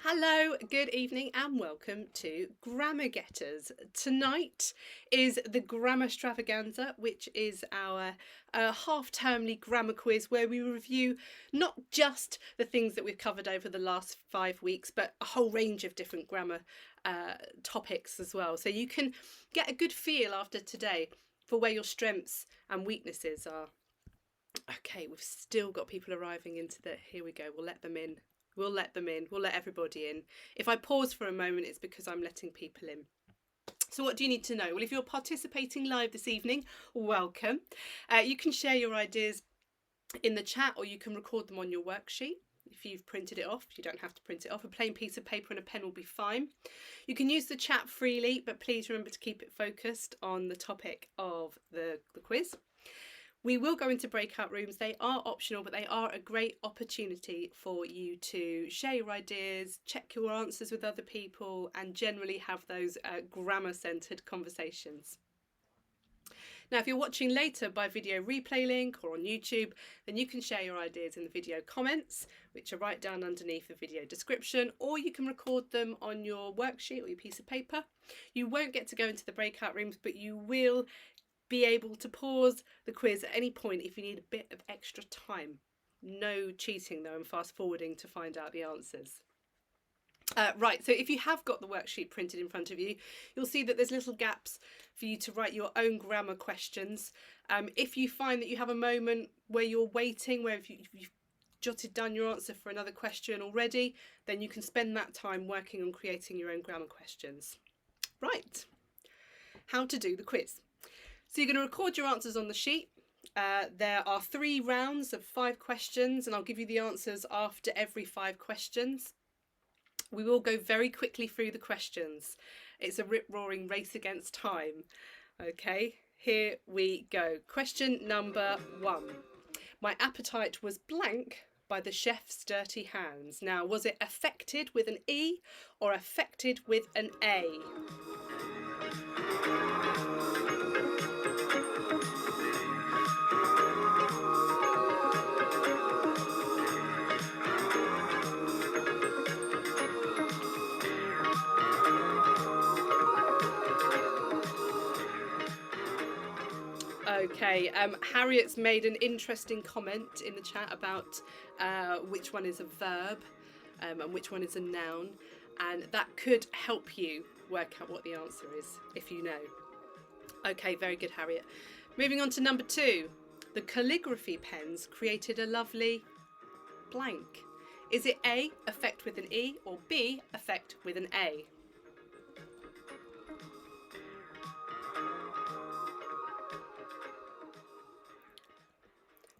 Hello, good evening, and welcome to Grammar Getters. Tonight is the Grammar Stravaganza, which is our half-termly grammar quiz where we review not just the things that we've covered over the last 5 weeks, but a whole range of different grammar topics as well. So you can get a good feel after today for where your strengths and weaknesses are. Okay, we've still got people arriving into the... Here we go, we'll let them in. We'll let everybody in. If I pause for a moment, it's because I'm letting people in. So what do you need to know? Well, if you're participating live this evening, welcome. You can share your ideas in the chat, or you can record them on your worksheet. If you've printed it off, you don't have to print it off. A plain piece of paper and a pen will be fine. You can use the chat freely, but please remember to keep it focused on the topic of the quiz. We will go into breakout rooms. They are optional, but they are a great opportunity for you to share your ideas, check your answers with other people, and generally have those grammar-centred conversations. Now, if you're watching later by video replay link or on YouTube, then you can share your ideas in the video comments, which are right down underneath the video description, or you can record them on your worksheet or your piece of paper. You won't get to go into the breakout rooms, but you will be able to pause the quiz at any point if you need a bit of extra time. No cheating though and fast forwarding to find out the answers. Right, so if you have got the worksheet printed in front of you, you'll see that there's little gaps for you to write your own grammar questions. If you find that you have a moment where you're waiting, where you've jotted down your answer for another question already, then you can spend that time working on creating your own grammar questions. Right, how to do the quiz. So you're going to record your answers on the sheet. There are 3 rounds of 5 questions, and I'll give you the answers after every 5 questions. We will go very quickly through the questions. It's a rip-roaring race against time. Okay, here we go. Question number 1. My appetite was blank by the chef's dirty hands. Now, was it affected with an E or affected with an A? Okay, Harriet's made an interesting comment in the chat about which one is a verb and which one is a noun, and that could help you work out what the answer is if you know. Okay, very good, Harriet. Moving on to number 2. The calligraphy pens created a lovely blank. Is it A, affect with an E, or B, affect with an A?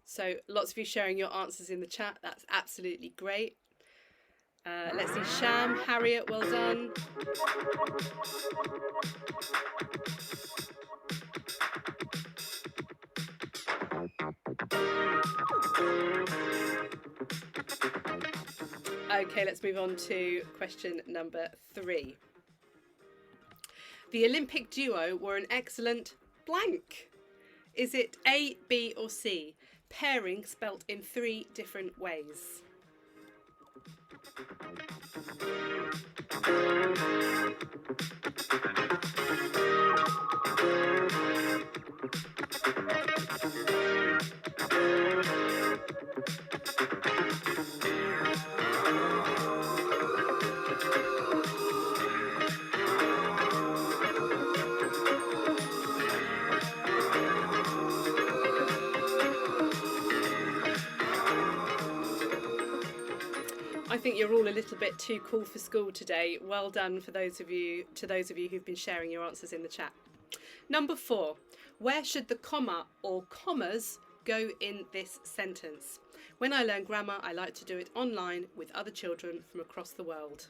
So lots of you sharing your answers in the chat. That's absolutely great. Let's see, Sham, Harriet, well done. Okay, let's move on to question number 3. The Olympic duo were an excellent blank. Is it A, B, or C? Pairing spelt in 3 different ways. I think you're all a little bit too cool for school today. Well done for those of you who've been sharing your answers in the chat. Number 4. Where should the comma or commas go in this sentence? When I learn grammar, I like to do it online with other children from across the world.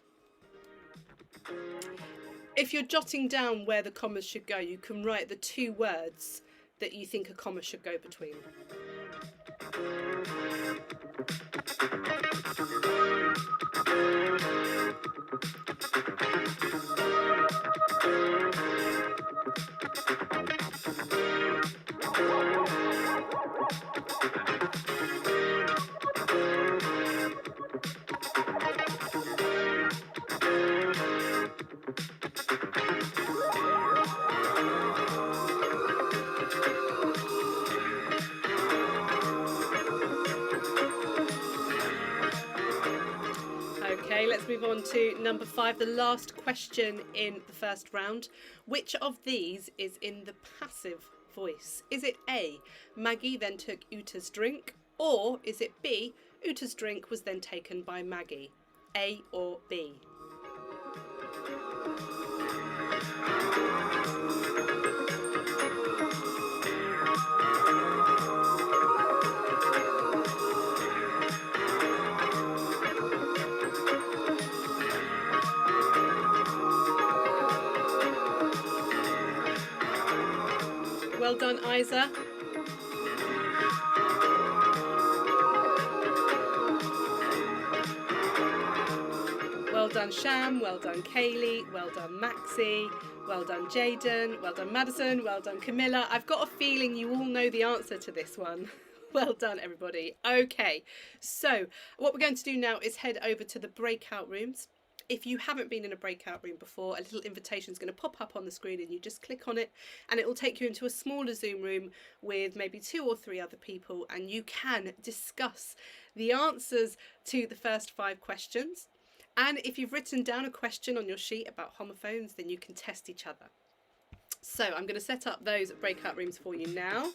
If you're jotting down where the commas should go, you can write the 2 words that you think a comma should go between. let's move on to number 5, the last question in the first round. Which of these is in the passive voice? Is it A, Maggie then took Uta's drink, or is it B, Uta's drink was then taken by Maggie? A or B? Well done, Isa. Well done, Sham. Well done, Kaylee. Well done, Maxie. Well done, Jaden. Well done, Madison. Well done, Camilla. I've got a feeling you all know the answer to this one. Well done, everybody. Okay, so what we're going to do now is head over to the breakout rooms. If you haven't been in a breakout room before, a little invitation is going to pop up on the screen and you just click on it and it will take you into a smaller Zoom room with maybe 2 or 3 other people, and you can discuss the answers to the first 5 questions. And if you've written down a question on your sheet about homophones, then you can test each other. So I'm going to set up those breakout rooms for you now.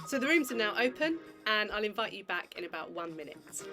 So the rooms are now open, and I'll invite you back in about 1 minute.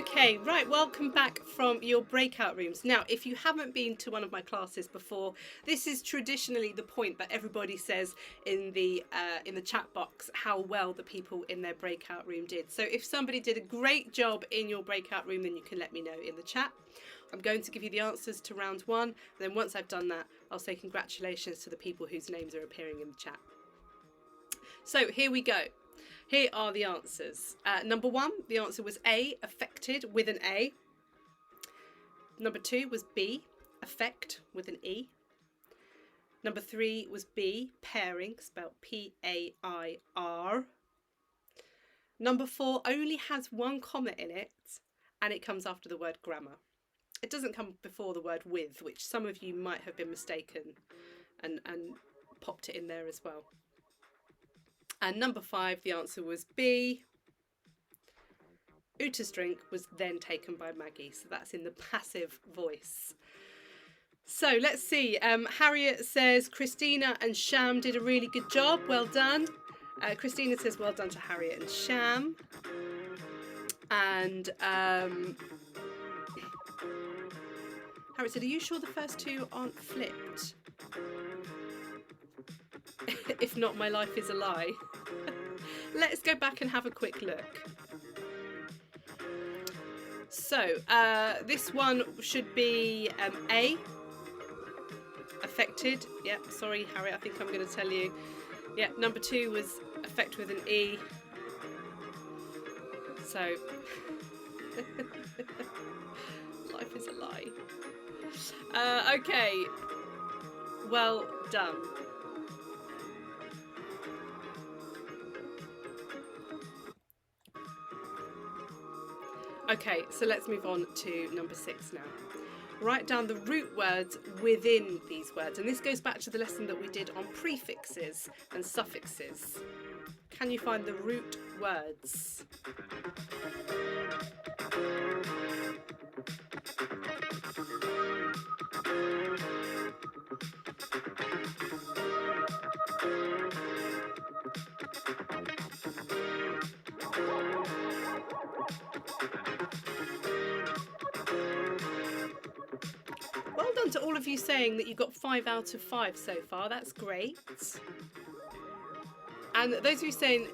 Okay, right, welcome back from your breakout rooms. Now, if you haven't been to one of my classes before, this is traditionally the point that everybody says in the chat box how well the people in their breakout room did. So if somebody did a great job in your breakout room, then you can let me know in the chat. I'm going to give you the answers to round 1, and then once I've done that, I'll say congratulations to the people whose names are appearing in the chat. So here we go. Here are the answers. Number 1, the answer was A, affected, with an A. Number 2 was B, affect, with an E. Number 3 was B, pairing, spelled P-A-I-R. Number 4 only has 1 comma in it, and it comes after the word grammar. It doesn't come before the word with, which some of you might have been mistaken and popped it in there as well. And number 5, the answer was B. Uta's drink was then taken by Maggie. So that's in the passive voice. So let's see. Harriet says Christina and Sham did a really good job. Well done. Christina says well done to Harriet and Sham. And Harriet said, are you sure the first 2 aren't flipped? If not, my life is a lie. Let's go back and have a quick look. So this one should be A, affected. Yeah, sorry, Harry, I think I'm going to tell you. Yeah, number 2 was affected with an E. So, life is a lie. Okay, well done. Okay, so let's move on to number 6 now. Write down the root words within these words. And this goes back to the lesson that we did on prefixes and suffixes. Can you find the root words? Well done to all of you saying that you got 5 out of 5 so far. That's great. And those of you saying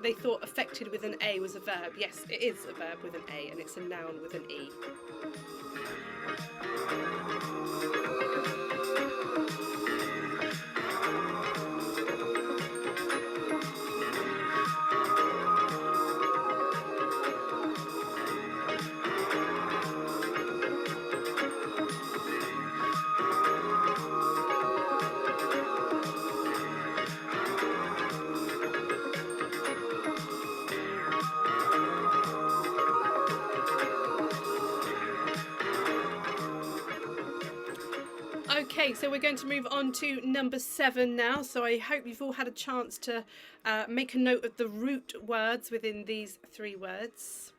they thought affected with an A was a verb. Yes, it is a verb with an A, and it's a noun with an E. Okay, so we're going to move on to number 7 now. So I hope you've all had a chance to make a note of the root words within these 3 words.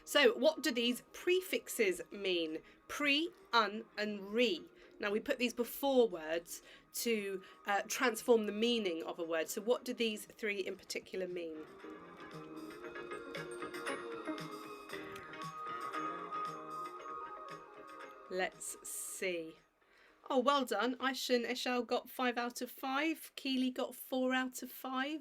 So what do these prefixes mean? Pre, un, and re. Now we put these before words to transform the meaning of a word. So what do these 3 in particular mean? Let's see. Oh, well done. Aisha and Eshal got 5 out of 5. Keely got 4 out of 5.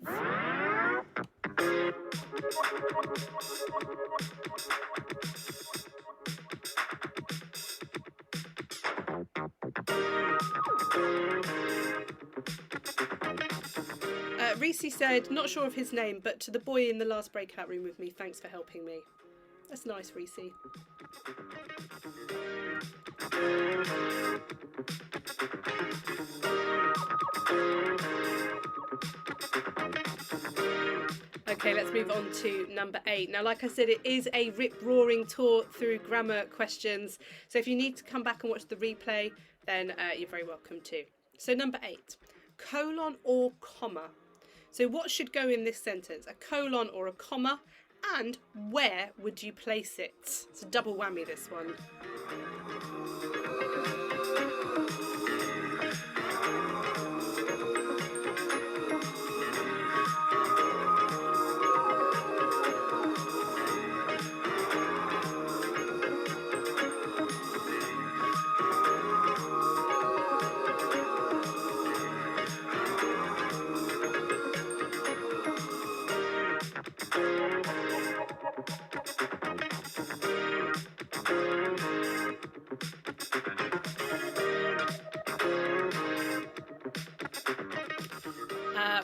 Reese said, not sure of his name, but to the boy in the last breakout room with me, thanks for helping me. That's nice, Reese. Okay, let's move on to number 8. Now, like I said, it is a rip-roaring tour through grammar questions. So if you need to come back and watch the replay, then you're very welcome to. So number 8, colon or comma. So what should go in this sentence? A colon or a comma? And where would you place it? It's a double whammy, this one.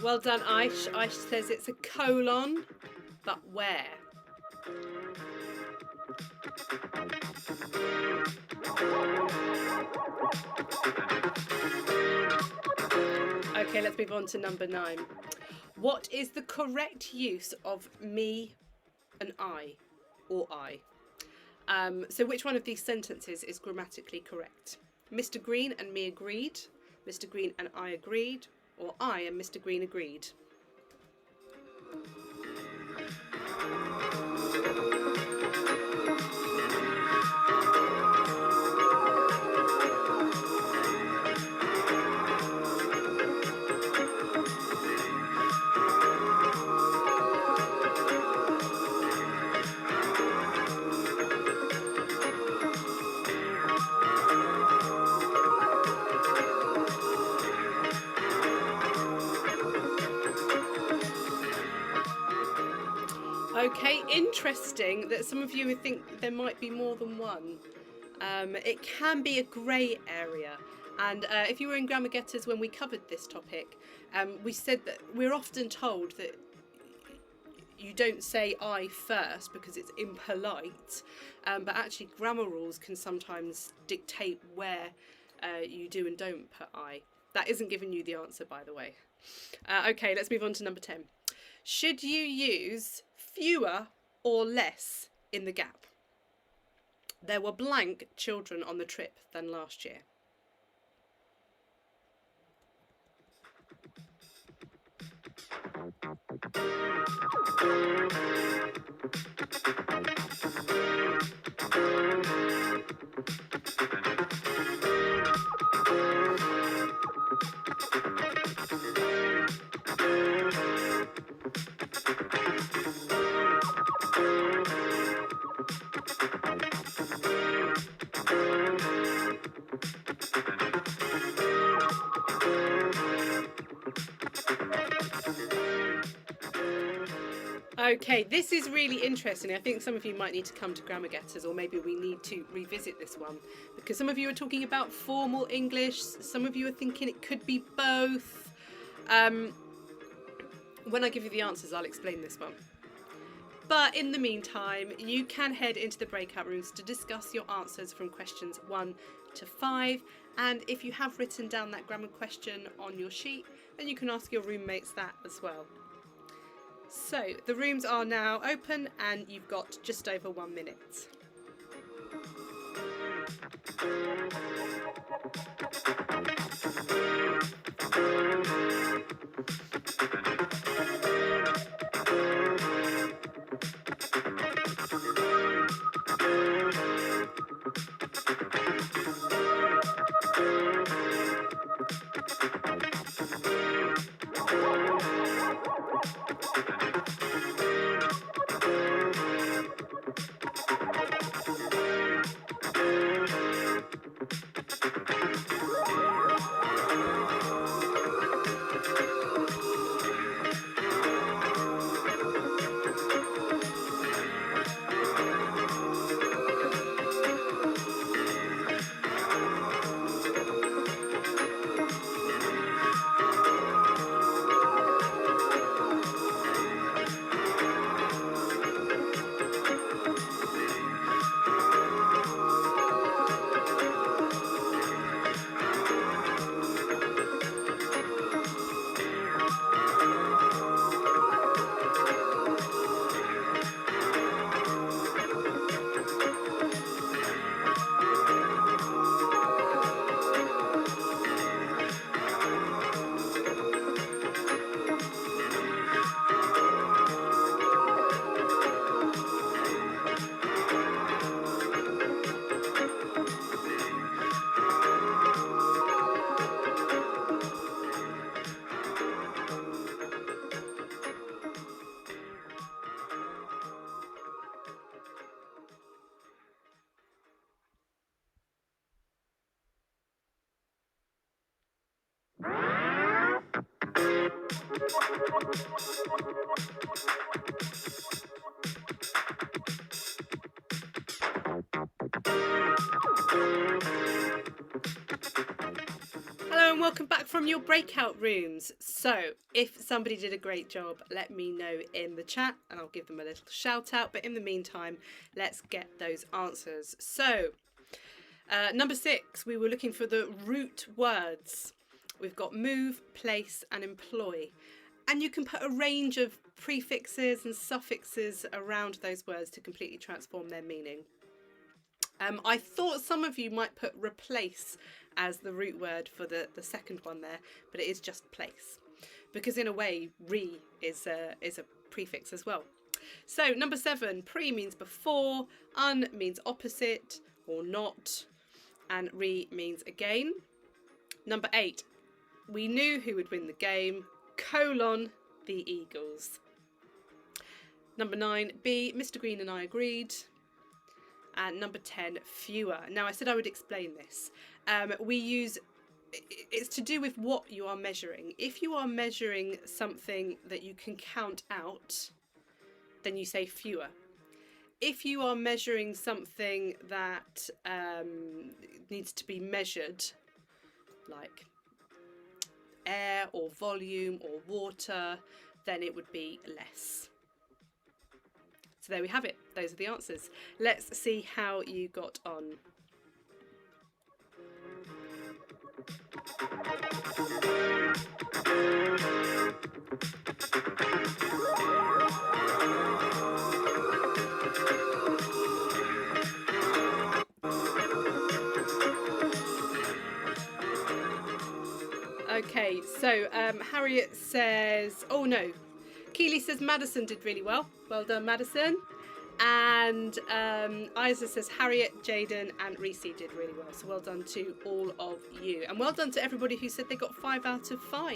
Well done, Aish. Aish says it's a colon, but where? Okay, let's move on to number 9. What is the correct use of me and I, or I? So which one of these sentences is grammatically correct? Mr. Green and me agreed. Mr. Green and I agreed. Or I and Mr. Green agreed. Okay, interesting that some of you would think there might be more than one. It can be a grey area. And if you were in Grammar Getters when we covered this topic, we said that we're often told that you don't say I first because it's impolite, but actually grammar rules can sometimes dictate where you do and don't put I. That isn't giving you the answer, by the way. Okay, let's move on to number 10. Should you use fewer or less in the gap? There were blank children on the trip than last year. Okay, this is really interesting. I think some of you might need to come to Grammar Getters, or maybe we need to revisit this one, because some of you are talking about formal English, some of you are thinking it could be both. When I give you the answers, I'll explain this one. But in the meantime, you can head into the breakout rooms to discuss your answers from questions 1 to 5. And if you have written down that grammar question on your sheet, then you can ask your roommates that as well. So the rooms are now open and you've got just over 1 minute. Hello and welcome back from your breakout rooms. So if somebody did a great job, let me know in the chat and I'll give them a little shout out. But in the meantime, let's get those answers. So number 6, we were looking for the root words. We've got move, place and employ. And you can put a range of prefixes and suffixes around those words to completely transform their meaning. I thought some of you might put replace as the root word for the second one there, but it is just place. Because in a way, re is a prefix as well. So number 7, pre means before, un means opposite or not, and re means again. Number 8, we knew who would win the game, : the Eagles. Number 9, B, Mr. Green and I agreed. And number 10, fewer. Now I said I would explain this. It's to do with what you are measuring. If you are measuring something that you can count out, then you say fewer. If you are measuring something that needs to be measured, like air or volume or water, then it would be less. So there we have it. Those are the answers. Let's see how you got on. Okay, so Harriet says, oh no, Keely says Madison did really well. Well done, Madison. And Isa says Harriet, Jaden and Reese did really well. So well done to all of you. And well done to everybody who said they got 5 out of 5.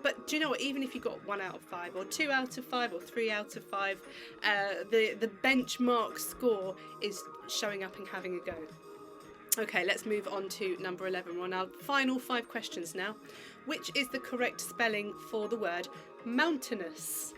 But do you know what? Even if you got 1 out of 5 or 2 out of 5 or 3 out of 5, the benchmark score is showing up and having a go. Okay, let's move on to number 11. We're on our final 5 questions now. Which is the correct spelling for the word mountainous?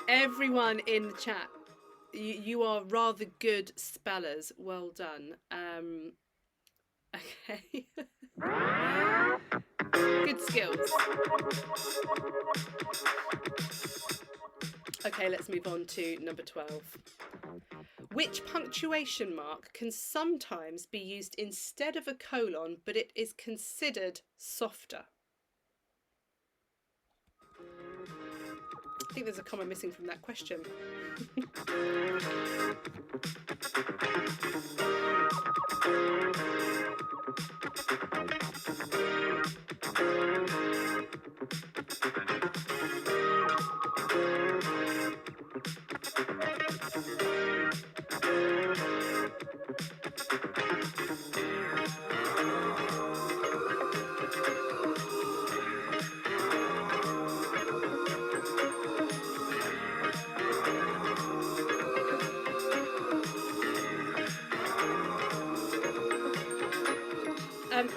Everyone in the chat, you are rather good spellers. Well done. Okay. Good skills. Okay, let's move on to number 12. Which punctuation mark can sometimes be used instead of a colon, but it is considered softer? I think there's a comma missing from that question.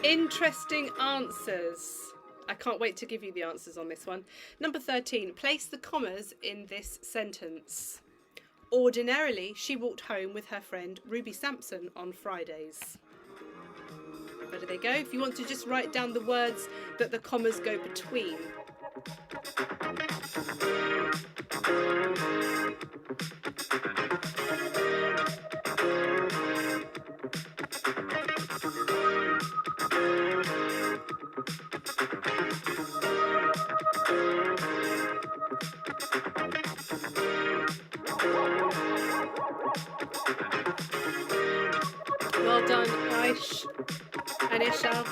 Interesting answers. I can't wait to give you the answers on this one. Number 13, place the commas in this sentence. Ordinarily, she walked home with her friend Ruby Sampson on Fridays. Where do they go? If you want to just write down the words that the commas go between. Well done, Aish and Isha.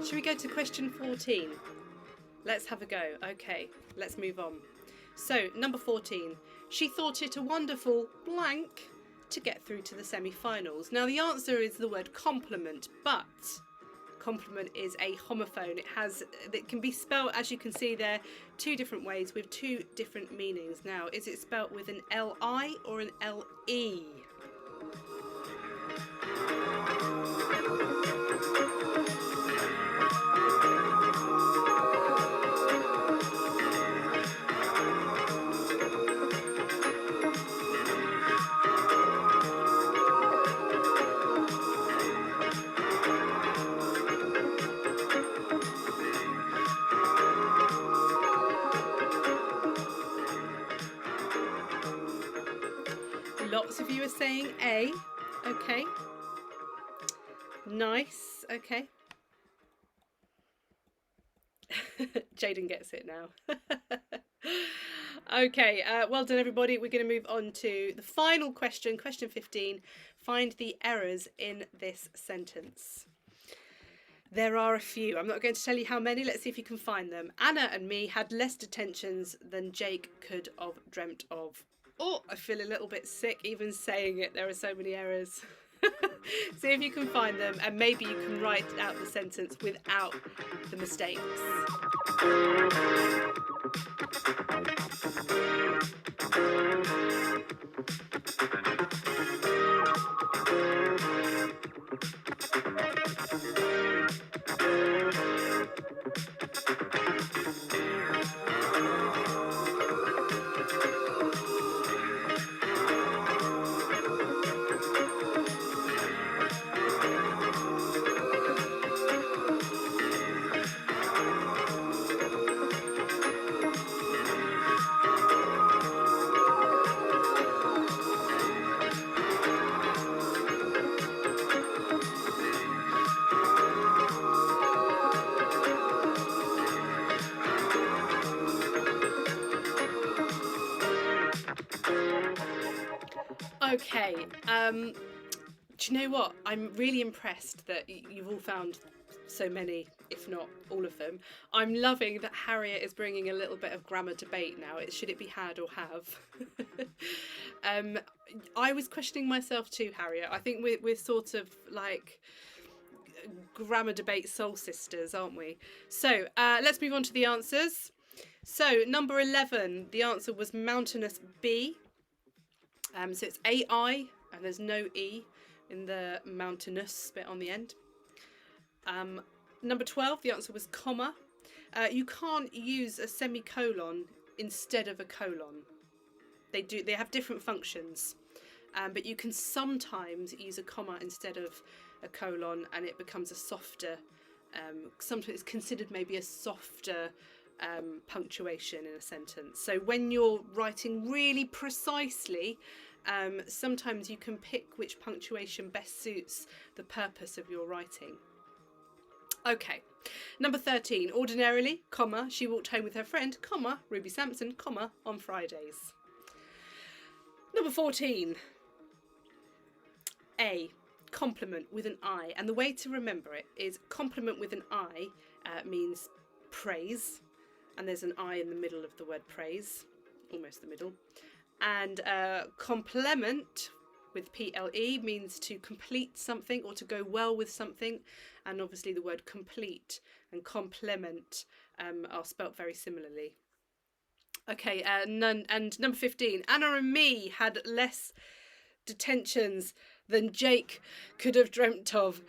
Should we go to question 14? Let's have a go. Okay, let's move on. So, number 14. She thought it a wonderful blank to get through to the semi-finals. Now, the answer is the word compliment, but compliment is a homophone. It can be spelled, as you can see there, 2 different ways with 2 different meanings. Now, is it spelled with an L-I or an L-E? Lots of you are saying A. Okay. Nice. Okay. Jaden gets it now. Okay, well done everybody. We're going to move on to the final question, question 15. Find the errors in this sentence. There are a few. I'm not going to tell you how many. Let's see if you can find them. Anna and me had less detentions than Jake could have dreamt of. Oh, I feel a little bit sick even saying it. There are so many errors. See if you can find them, and maybe you can write out the sentence without the mistakes. Okay, do you know what? I'm really impressed that you've all found so many, if not all of them. I'm loving that Harriet is bringing a little bit of grammar debate now. Should it be had or have? I was questioning myself too, Harriet. I think we're sort of like grammar debate soul sisters, aren't we? So let's move on to the answers. So number 11, the answer was mountainous B. So it's AI, and there's no E in the mountainous bit on the end. Number 12, the answer was comma. You can't use a semicolon instead of a colon. They have different functions, but you can sometimes use a comma instead of a colon, and it becomes a softer. Sometimes it's considered maybe a softer punctuation in a sentence. So when you're writing really precisely, sometimes you can pick which punctuation best suits the purpose of your writing. Okay, number 13, ordinarily, comma, she walked home with her friend, comma, Ruby Sampson, comma, on Fridays. Number 14, A, compliment with an I, and the way to remember it is compliment with an I means praise, and there's an I in the middle of the word praise, almost the middle. And complement with PLE means to complete something or to go well with something, and obviously the word complete and complement are spelt very similarly. Okay, and number 15, Anna and me had less detentions than Jake could have dreamt of.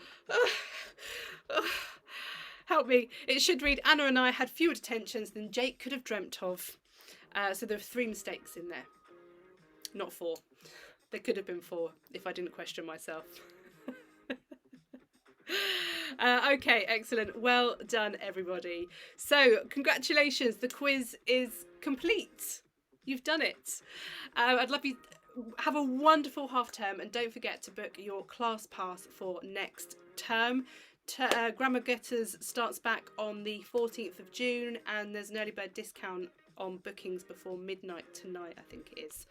Help me. It should read, Anna and I had fewer detentions than Jake could have dreamt of. So there are 3 mistakes in there. Not 4. There could have been 4 if I didn't question myself. Okay, excellent. Well done, everybody. So congratulations. The quiz is complete. You've done it. I'd love you have a wonderful half term, and don't forget to book your class pass for next term. Grammar Getters starts back on the 14th of June, and there's an early bird discount on bookings before midnight tonight, I think it is.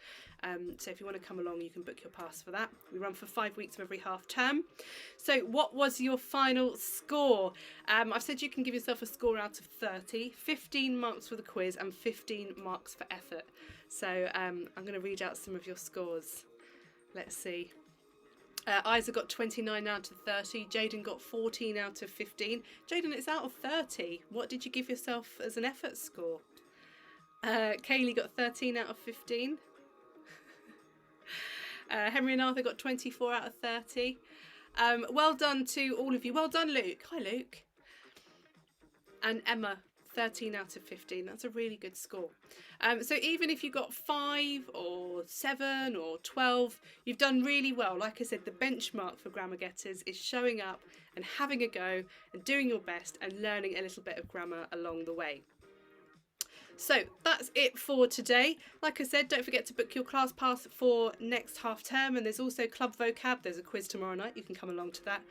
So if you want to come along, you can book your pass for that. We run for 5 weeks of every half term. So what was your final score? I've said you can give yourself a score out of 30, 15 marks for the quiz and 15 marks for effort. So I'm going to read out some of your scores. Let's see. Isa got 29 out of 30. Jaden got 14 out of 15. Jaden, it's out of 30. What did you give yourself as an effort score? Kaylee got 13 out of 15. Henry and Arthur got 24 out of 30. Well done to all of you. Well done, Luke. Hi, Luke. And Emma, 13 out of 15. That's a really good score. So even if you got 5 or 7 or 12, you've done really well. Like I said, the benchmark for Grammar Getters is showing up and having a go and doing your best and learning a little bit of grammar along the way. So that's it for today. Like I said, don't forget to book your class pass for next half term, and there's also Club Vocab. There's a quiz tomorrow night. You can come along to that.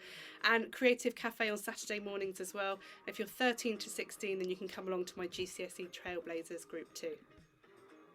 And Creative Cafe on Saturday mornings as well. If you're 13 to 16, then you can come along to my GCSE Trailblazers group too.